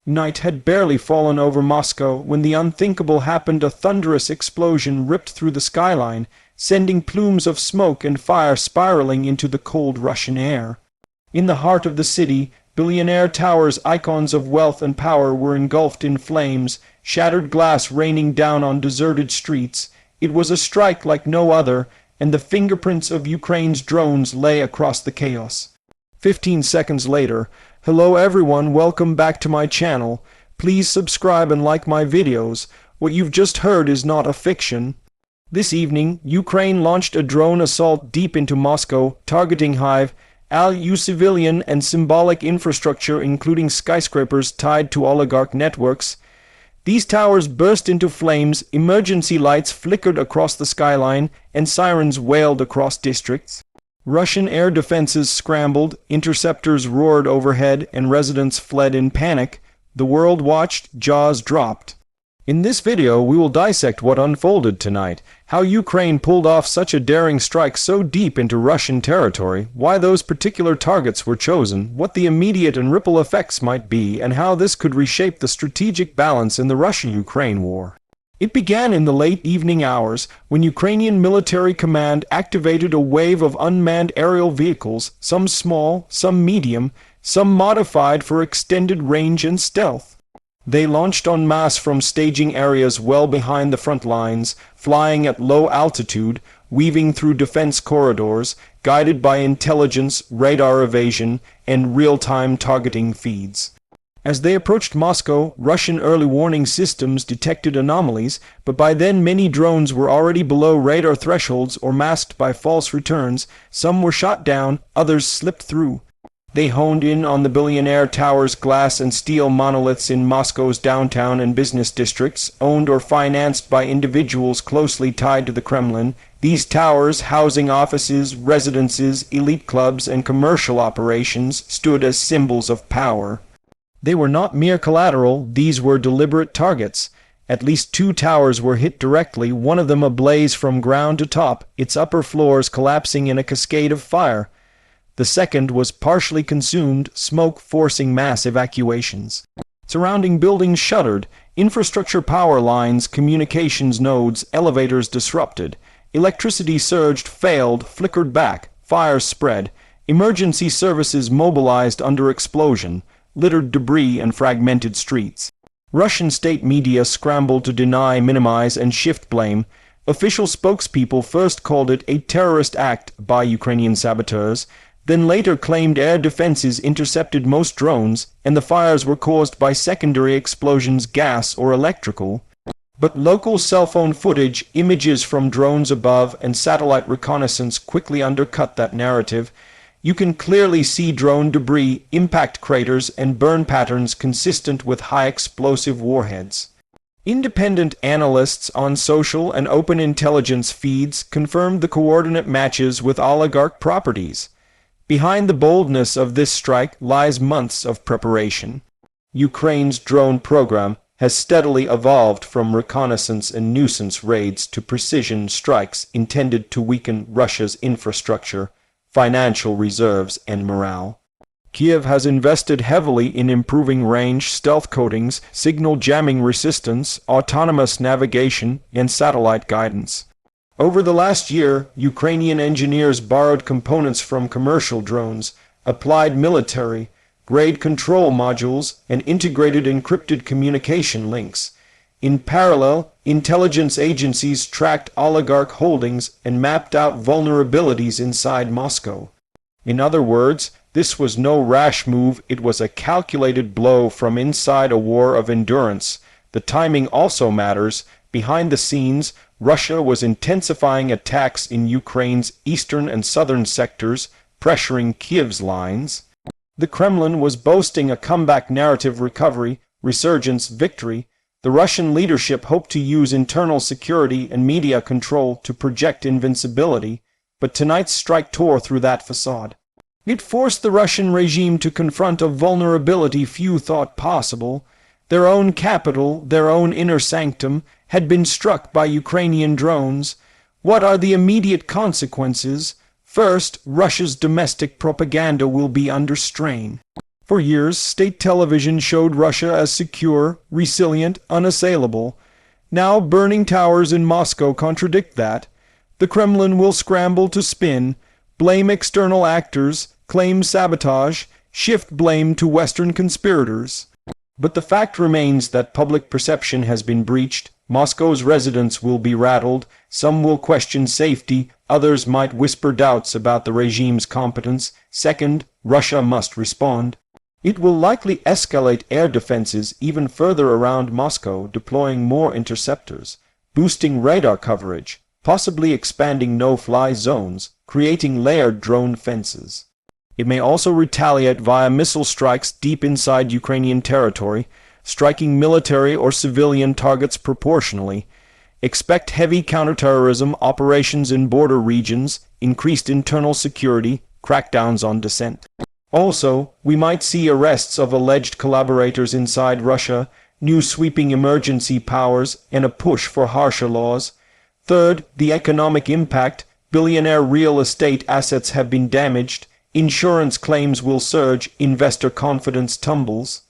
Night had barely fallen over Moscow when the unthinkable happened. A thunderous explosion ripped through the skyline, sending plumes of smoke and fire spiraling into the cold Russian air. In the heart of the city, billionaire towers, icons of wealth and power, were engulfed in flames, shattered glass raining down on deserted streets. It was a strike like no other, and the fingerprints of Ukraine's drones lay across the chaos. 15 seconds later, hello everyone, welcome back to my channel. Please subscribe and like my videos. What you've just heard is not a fiction. This evening, Ukraine launched a drone assault deep into Moscow, targeting Kyiv, civilian and symbolic infrastructure including skyscrapers tied to oligarch networks. These towers burst into flames, emergency lights flickered across the skyline, and sirens wailed across districts. Russian air defenses scrambled, interceptors roared overhead, and residents fled in panic. The world watched, jaws dropped. In this video, we will dissect what unfolded tonight, how Ukraine pulled off such a daring strike so deep into Russian territory, why those particular targets were chosen, what the immediate and ripple effects might be, and how this could reshape the strategic balance in the Russia-Ukraine war. It began in the late evening hours, when Ukrainian military command activated a wave of unmanned aerial vehicles, some small, some medium, some modified for extended range and stealth. They launched en masse from staging areas well behind the front lines, flying at low altitude, weaving through defense corridors, guided by intelligence, radar evasion, and real-time targeting feeds. As they approached Moscow, Russian early warning systems detected anomalies, but by then many drones were already below radar thresholds or masked by false returns. Some were shot down, others slipped through. They honed in on the billionaire towers, glass and steel monoliths in Moscow's downtown and business districts, owned or financed by individuals closely tied to the Kremlin. These towers, housing offices, residences, elite clubs, and commercial operations, stood as symbols of power. They were not mere collateral, these were deliberate targets. At least 2 towers were hit directly, one of them ablaze from ground to top, its upper floors collapsing in a cascade of fire. The second was partially consumed, smoke forcing mass evacuations. Surrounding buildings shuttered, infrastructure power lines, communications nodes, elevators disrupted. Electricity surged, failed, flickered back, fires spread. Emergency services mobilized under explosion, littered debris and fragmented streets. Russian state media scrambled to deny, minimize, and shift blame. Official spokespeople first called it a terrorist act by Ukrainian saboteurs, then later claimed air defenses intercepted most drones, and the fires were caused by secondary explosions, gas or electrical. But local cell phone footage, images from drones above, and satellite reconnaissance quickly undercut that narrative. You can clearly see drone debris, impact craters, and burn patterns consistent with high explosive warheads. Independent analysts on social and open intelligence feeds confirmed the coordinate matches with oligarch properties. Behind the boldness of this strike lies months of preparation. Ukraine's drone program has steadily evolved from reconnaissance and nuisance raids to precision strikes intended to weaken Russia's infrastructure, financial reserves, and morale. Kyiv has invested heavily in improving range, stealth coatings, signal jamming resistance, autonomous navigation, and satellite guidance. Over the last year, Ukrainian engineers borrowed components from commercial drones, applied military-grade control modules, and integrated encrypted communication links. In parallel, intelligence agencies tracked oligarch holdings and mapped out vulnerabilities inside Moscow. In other words, this was no rash move, it was a calculated blow from inside a war of endurance. The timing also matters. Behind the scenes, Russia was intensifying attacks in Ukraine's eastern and southern sectors, pressuring Kyiv's lines. The Kremlin was boasting a comeback narrative, recovery, resurgence, victory. The Russian leadership hoped to use internal security and media control to project invincibility, but tonight's strike tore through that facade. It forced the Russian regime to confront a vulnerability few thought possible. Their own capital, their own inner sanctum, had been struck by Ukrainian drones. What are the immediate consequences? First, Russia's domestic propaganda will be under strain. For years, state television showed Russia as secure, resilient, unassailable. Now burning towers in Moscow contradict that. The Kremlin will scramble to spin, blame external actors, claim sabotage, shift blame to Western conspirators. But the fact remains that public perception has been breached. Moscow's residents will be rattled, some will question safety, others might whisper doubts about the regime's competence. Second, Russia must respond. It will likely escalate air defenses even further around Moscow, deploying more interceptors, boosting radar coverage, possibly expanding no-fly zones, creating layered drone fences. It may also retaliate via missile strikes deep inside Ukrainian territory, striking military or civilian targets proportionally. Expect heavy counterterrorism operations in border regions, increased internal security, crackdowns on dissent. Also, we might see arrests of alleged collaborators inside Russia, new sweeping emergency powers, and a push for harsher laws. Third, the economic impact. Billionaire real estate assets have been damaged. Insurance claims will surge. Investor confidence tumbles.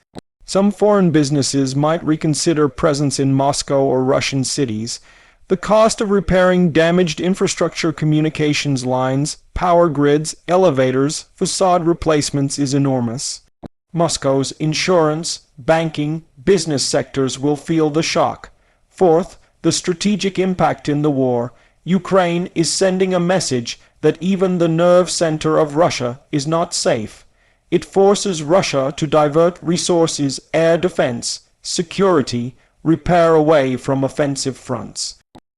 Some foreign businesses might reconsider presence in Moscow or Russian cities. The cost of repairing damaged infrastructure, communications lines, power grids, elevators, facade replacements is enormous. Moscow's insurance, banking, business sectors will feel the shock. Fourth, the strategic impact in the war. Ukraine is sending a message that even the nerve center of Russia is not safe. It forces Russia to divert resources, air defense, security, repair away from offensive fronts.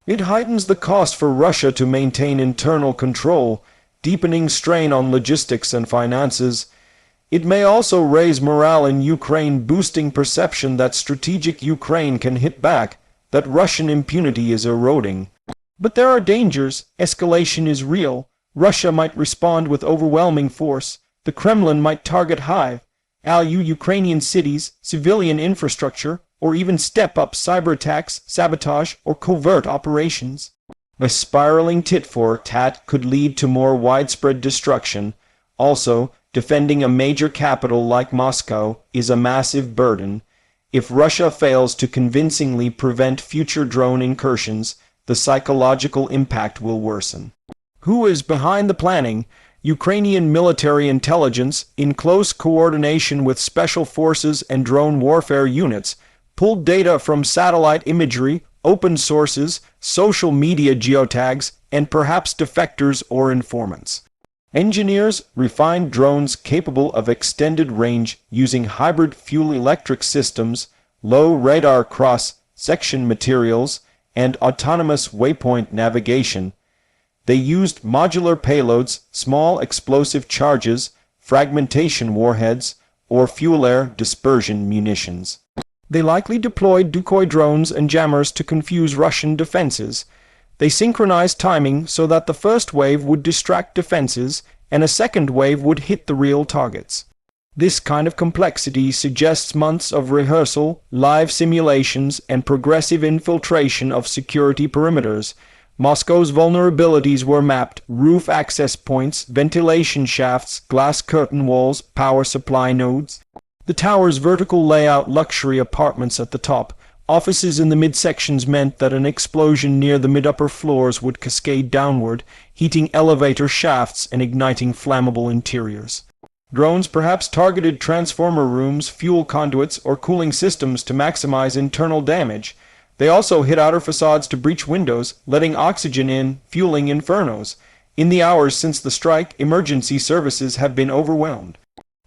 It heightens the cost for Russia to maintain internal control, deepening strain on logistics and finances. It may also raise morale in Ukraine, boosting perception that strategic Ukraine can hit back, that Russian impunity is eroding. But there are dangers. Escalation is real. Russia might respond with overwhelming force. The Kremlin might target high, value Ukrainian cities, civilian infrastructure, or even step up cyber attacks, sabotage, or covert operations. A spiraling tit-for-tat could lead to more widespread destruction. Also, defending a major capital like Moscow is a massive burden. If Russia fails to convincingly prevent future drone incursions, the psychological impact will worsen. Who is behind the planning? Ukrainian military intelligence, in close coordination with special forces and drone warfare units, pulled data from satellite imagery, open sources, social media geotags, and perhaps defectors or informants. Engineers refined drones capable of extended range using hybrid fuel-electric systems, low radar cross-section materials, and autonomous waypoint navigation. They used modular payloads, small explosive charges, fragmentation warheads, or fuel-air dispersion munitions. They likely deployed decoy drones and jammers to confuse Russian defenses. They synchronized timing so that the first wave would distract defenses and a second wave would hit the real targets. This kind of complexity suggests months of rehearsal, live simulations, and progressive infiltration of security perimeters. Moscow's vulnerabilities were mapped: roof access points, ventilation shafts, glass curtain walls, power supply nodes. The tower's vertical layout, luxury apartments at the top, offices in the midsections meant that an explosion near the mid-upper floors would cascade downward, heating elevator shafts and igniting flammable interiors. Drones perhaps targeted transformer rooms, fuel conduits, or cooling systems to maximize internal damage. They also hit outer facades to breach windows, letting oxygen in, fueling infernos. In the hours since the strike, emergency services have been overwhelmed.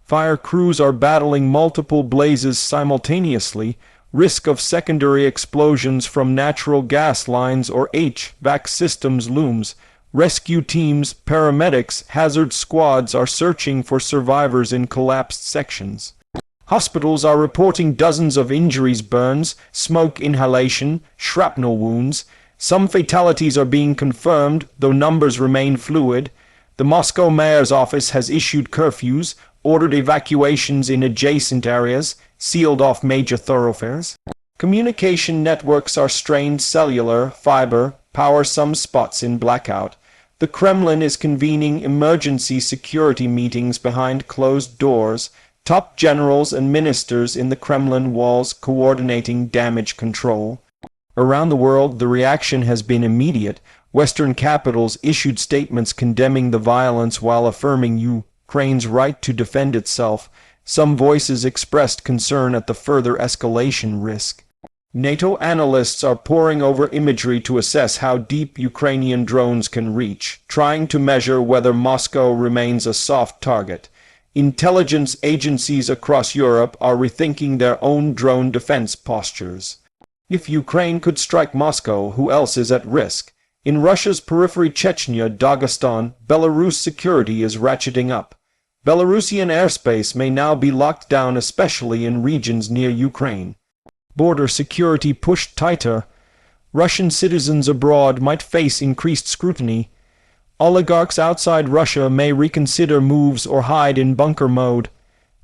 Fire crews are battling multiple blazes simultaneously. Risk of secondary explosions from natural gas lines or HVAC systems looms. Rescue teams, paramedics, hazard squads are searching for survivors in collapsed sections. Hospitals are reporting dozens of injuries: burns, smoke inhalation, shrapnel wounds. Some fatalities are being confirmed, though numbers remain fluid. The Moscow mayor's office has issued curfews, ordered evacuations in adjacent areas, sealed off major thoroughfares. Communication networks are strained: cellular, fiber, power, some spots in blackout. The Kremlin is convening emergency security meetings behind closed doors. top generals and ministers in the Kremlin walls coordinating damage control. Around the world, the reaction has been immediate. Western capitals issued statements condemning the violence while affirming Ukraine's right to defend itself. Some voices expressed concern at the further escalation risk. NATO analysts are poring over imagery to assess how deep Ukrainian drones can reach, trying to measure whether Moscow remains a soft target. Intelligence agencies across Europe are rethinking their own drone defense postures. If Ukraine could strike Moscow, who else is at risk? In Russia's periphery, Chechnya, Dagestan, Belarus security is ratcheting up. Belarusian airspace may now be locked down, especially in regions near Ukraine. Border security pushed tighter. Russian citizens abroad might face increased scrutiny. Oligarchs outside Russia may reconsider moves or hide in bunker mode.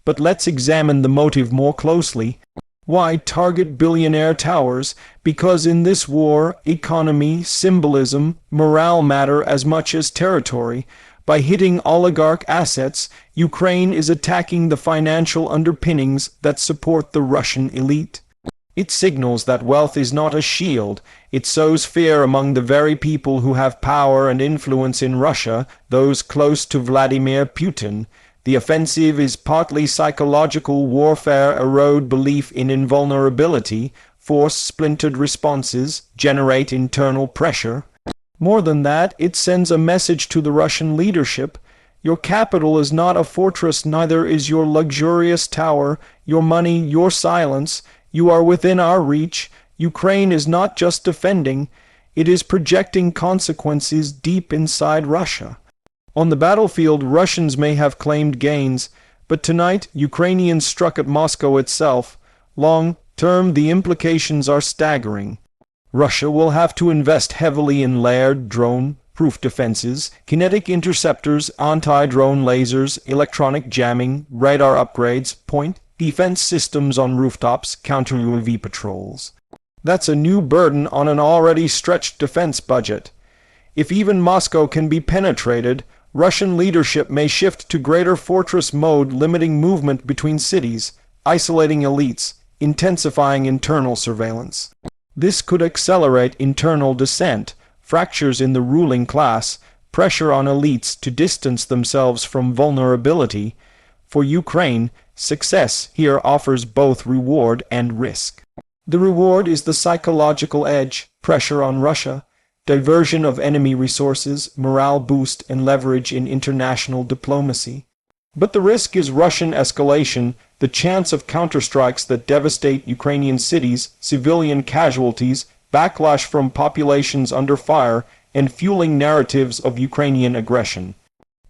But let's examine the motive more closely. Why target billionaire towers? Because in this war, economy, symbolism, morale matter as much as territory. By hitting oligarch assets, Ukraine is attacking the financial underpinnings that support the Russian elite. It signals that wealth is not a shield. It sows fear among the very people who have power and influence in Russia, those close to Vladimir Putin. The offensive is partly psychological warfare, erode belief in invulnerability, force splintered responses, generate internal pressure. More than that, it sends a message to the Russian leadership. Your capital is not a fortress, neither is your luxurious tower, your money, your silence. You are within our reach. Ukraine is not just defending, it is projecting consequences deep inside Russia. On the battlefield, Russians may have claimed gains, but tonight Ukrainians struck at Moscow itself. Long term, the implications are staggering. Russia will have to invest heavily in layered drone-proof defenses, kinetic interceptors, anti-drone lasers, electronic jamming, radar upgrades, point defense systems on rooftops, counter-UAV patrols. That's a new burden on an already stretched defense budget. If even Moscow can be penetrated, Russian leadership may shift to greater fortress mode, limiting movement between cities, isolating elites, intensifying internal surveillance. This could accelerate internal dissent, fractures in the ruling class, pressure on elites to distance themselves from vulnerability. For Ukraine, success here offers both reward and risk. The reward is the psychological edge, pressure on Russia, diversion of enemy resources, morale boost, and leverage in international diplomacy. But the risk is Russian escalation, the chance of counterstrikes that devastate Ukrainian cities, civilian casualties, backlash from populations under fire, and fueling narratives of Ukrainian aggression.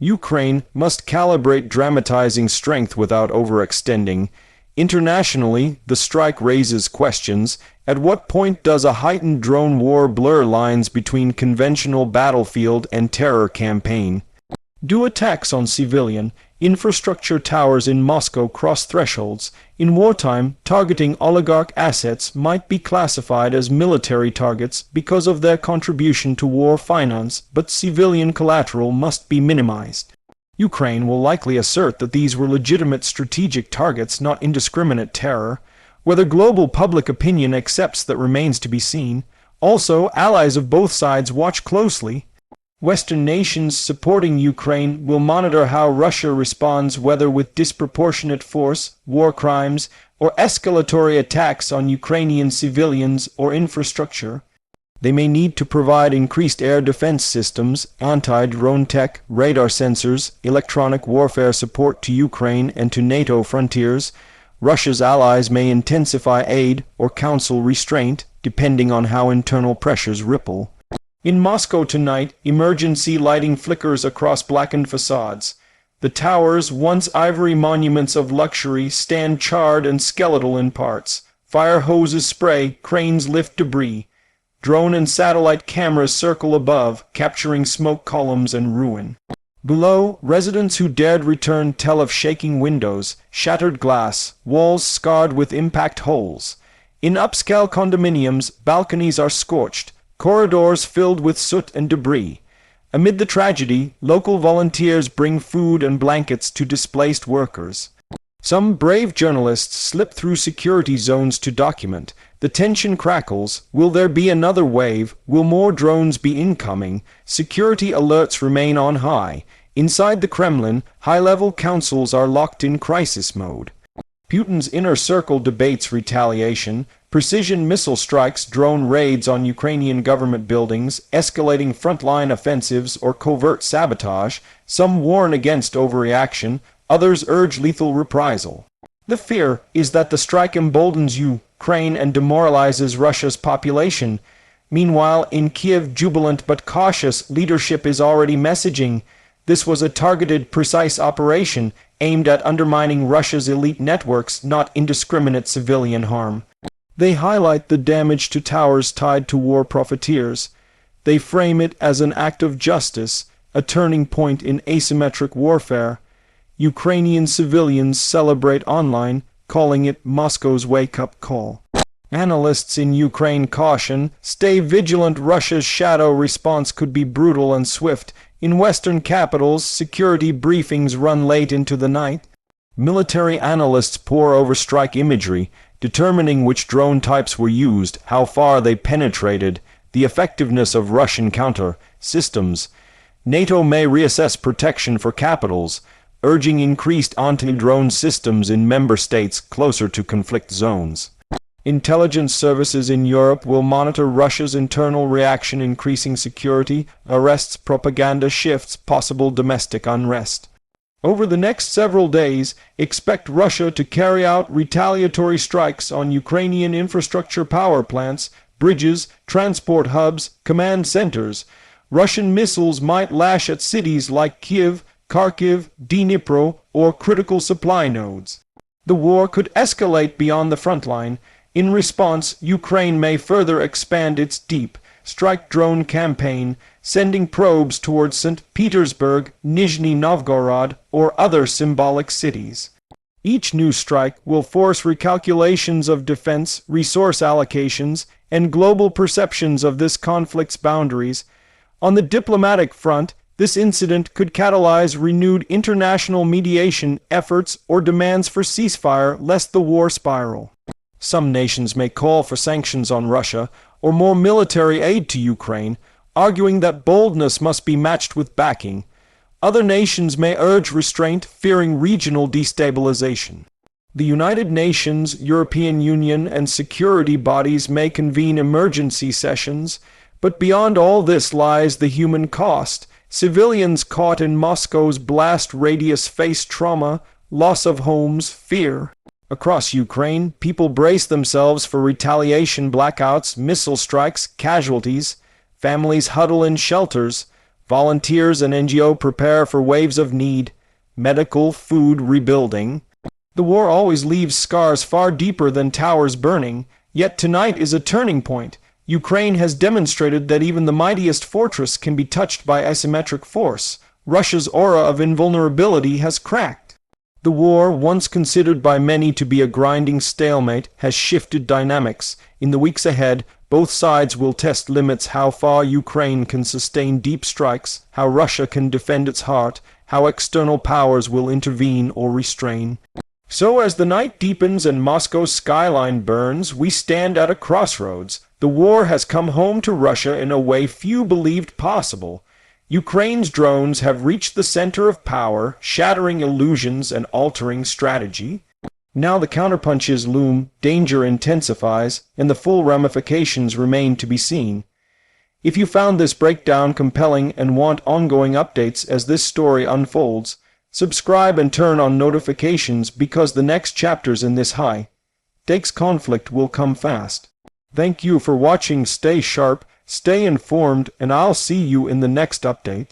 Ukraine must calibrate dramatizing strength without overextending. Internationally, the strike raises questions. At what point does a heightened drone war blur lines between conventional battlefield and terror campaign? Do attacks on civilian infrastructure towers in Moscow cross thresholds? In wartime, targeting oligarch assets might be classified as military targets because of their contribution to war finance, but civilian collateral must be minimized. Ukraine will likely assert that these were legitimate strategic targets, not indiscriminate terror. Whether global public opinion accepts that remains to be seen. Also, allies of both sides watch closely. Western nations supporting Ukraine will monitor how Russia responds, whether with disproportionate force, war crimes, or escalatory attacks on Ukrainian civilians or infrastructure. They may need to provide increased air defense systems, anti-drone tech, radar sensors, electronic warfare support to Ukraine and to NATO frontiers. Russia's allies may intensify aid or counsel restraint, depending on how internal pressures ripple. In Moscow tonight, emergency lighting flickers across blackened facades. The towers, once ivory monuments of luxury, stand charred and skeletal in parts. Fire hoses spray, cranes lift debris. Drone and satellite cameras circle above, capturing smoke columns and ruin. Below, residents who dared return tell of shaking windows, shattered glass, walls scarred with impact holes. In upscale condominiums, balconies are scorched, corridors filled with soot and debris. Amid the tragedy, local volunteers bring food and blankets to displaced workers. Some brave journalists slip through security zones to document. The tension crackles. Will there be another wave? Will more drones be incoming? Security alerts remain on high. Inside the Kremlin, high-level councils are locked in crisis mode. Putin's inner circle debates retaliation, precision missile strikes, drone raids on Ukrainian government buildings, escalating frontline offensives or covert sabotage. Some warn against overreaction, others urge lethal reprisal. The fear is that the strike emboldens Ukraine and demoralizes Russia's population. Meanwhile, in Kyiv, jubilant but cautious leadership is already messaging. This was a targeted, precise operation aimed at undermining Russia's elite networks, not indiscriminate civilian harm. They highlight the damage to towers tied to war profiteers. They frame it as an act of justice, a turning point in asymmetric warfare. Ukrainian civilians celebrate online, calling it Moscow's wake-up call. Analysts in Ukraine caution, stay vigilant. Russia's shadow response could be brutal and swift. In Western capitals, security briefings run late into the night. Military analysts pore over strike imagery, determining which drone types were used, how far they penetrated, the effectiveness of Russian counter systems. NATO may reassess protection for capitals, urging increased anti-drone systems in member states closer to conflict zones. Intelligence services in Europe will monitor Russia's internal reaction, increasing security, arrests, propaganda shifts, possible domestic unrest. Over the next several days, expect Russia to carry out retaliatory strikes on Ukrainian infrastructure, power plants, bridges, transport hubs, command centers. Russian missiles might lash at cities like Kyiv, Kharkiv, Dnipro, or critical supply nodes. The war could escalate beyond the front line. In response, Ukraine may further expand its deep strike drone campaign, sending probes towards St. Petersburg, Nizhny Novgorod, or other symbolic cities. Each new strike will force recalculations of defense, resource allocations, and global perceptions of this conflict's boundaries. On the diplomatic front, this incident could catalyze renewed international mediation efforts or demands for ceasefire, lest the war spiral. Some nations may call for sanctions on Russia or more military aid to Ukraine, arguing that boldness must be matched with backing. Other nations may urge restraint, fearing regional destabilization. The United Nations, European Union, and security bodies may convene emergency sessions, but beyond all this lies the human cost. Civilians caught in Moscow's blast radius face trauma, loss of homes, fear. Across Ukraine, people brace themselves for retaliation, blackouts, missile strikes, casualties. Families huddle in shelters. Volunteers and NGOs prepare for waves of need. Medical, food, rebuilding. The war always leaves scars far deeper than towers burning, yet tonight is a turning point. Ukraine has demonstrated that even the mightiest fortress can be touched by asymmetric force. Russia's aura of invulnerability has cracked. The war, once considered by many to be a grinding stalemate, has shifted dynamics. In the weeks ahead, both sides will test limits: how far Ukraine can sustain deep strikes, how Russia can defend its heart, how external powers will intervene or restrain. So as the night deepens and Moscow's skyline burns, we stand at a crossroads. The war has come home to Russia in a way few believed possible. Ukraine's drones have reached the center of power, shattering illusions and altering strategy. Now the counterpunches loom, danger intensifies, and the full ramifications remain to be seen. If you found this breakdown compelling and want ongoing updates as this story unfolds, subscribe and turn on notifications, because the next chapters in this high-stakes conflict will come fast. Thank you for watching. Stay sharp, stay informed, and I'll see you in the next update.